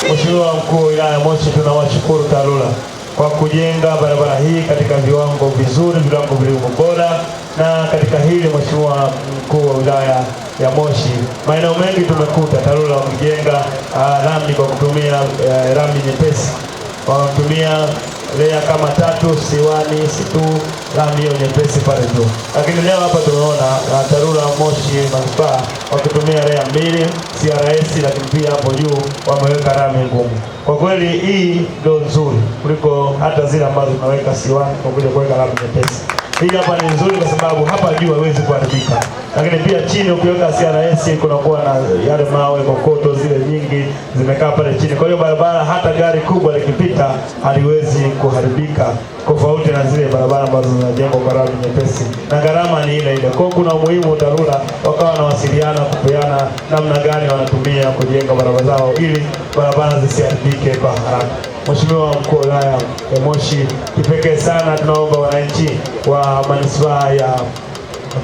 Mheshimiwa Mkuu wa Wilaya ya Moshi, tunawashukuru TARURA kwa kujenga barabara hii katika viwango vizuri, viwango vilivyo bora. Na katika hili Mheshimiwa Mkuu wa Wilaya ya Moshi, maeneo mengi tumekuta TARURA wakijenga rami kwa kutumia rami nyepesi, wanatumia lea kama 3 C1 C2 rami hiyo nyepesi pale juu. Lakini leo hapa tumeona TARURA Moshi Manispaa wakitumia lea 2 CRS, lakini pia hapo juu wameweka rami ngumu. Kwa kweli hii ndio nzuri kuliko hata zile ambazo tunaweka C1 kwa kuja kuweka rami nyepesi. Hii hapa ni nzuri kwa sababu hapa juu haiwezi kuharibika. Lakini pia chini ukiweka CRS kunakuwa na yale mawe, kokoto zile nyingi zimekaa pale chini. Kwa hiyo barabara hata gari kubwa likipita haliwezi kuharibika, tofauti na zile barabara ambazo zinajengwa kwa rami nyepesi. Na gharama ni ile ile. Kwa hiyo kuna umuhimu TARURA wakawa wanawasiliana kupeana namna gani wanatumia kujenga barabara zao ili barabara zisiharibike kwa haraka. Mheshimiwa Mkuu wa Wilaya ya Moshi, kipekee sana tunaomba wananchi wa Manispaa ya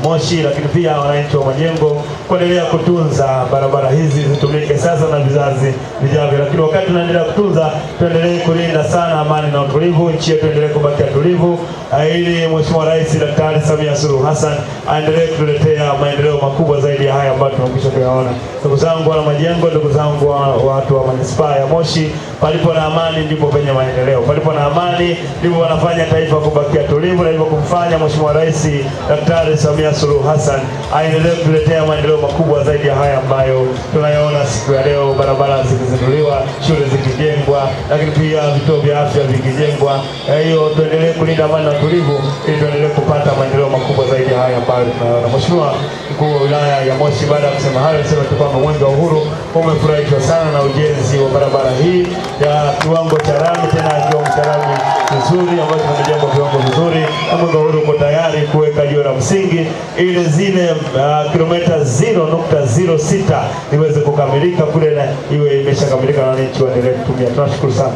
Moshi, lakini pia wananchi wa Majengo kuendelea kutunza barabara hizi zitumike sasa na vizazi vijavyo. Lakini wakati tunaendelea kutunza, tuendelee kulinda sana amani na utulivu, nchi yetu endelee kubaki tulivu, ili Mheshimiwa Rais Daktari Samia Suluhu Hassan aendelee kutuletea maendeleo makubwa zaidi ya haya ambayo tumekwisha kuyaona. Ndugu zangu wa Majengo, ndugu zangu watu wa Manispaa ya Moshi, palipo na amani ndipo penye maendeleo. Palipo na amani ndipo wanafanya taifa kubakia tulivu, na hivyo kumfanya Mheshimiwa Rais Daktari Samia Suluhu Hassan aendelee kutuletea maendeleo makubwa zaidi ya haya ambayo tunayaona siku ya leo, barabara zikizinduliwa, shule zikijengwa, lakini pia vituo vya afya vikijengwa. Hiyo tuendelee kulinda amani na tulivu ili tuendelee kupata maendeleo makubwa zaidi ya haya ambayo tunayaona. Mheshimiwa Mkuu wa Wilaya ya Moshi, baada ya kusema hayo, niseme tu kwamba Mwenge wa Uhuru umefurahishwa sana na ujenzi wa barabara hii ya kiwango cha lami, tena kiwango cha lami vizuri ambacho kimejengwa viwango vizuri, na Mwenge wa Uhuru uko tayari kuweka jiwe la msingi ili zile kilomita 0.06 iweze kukamilika kule na iwe imeshakamilika na wananchi waendelee kutumia. Tunashukuru sana.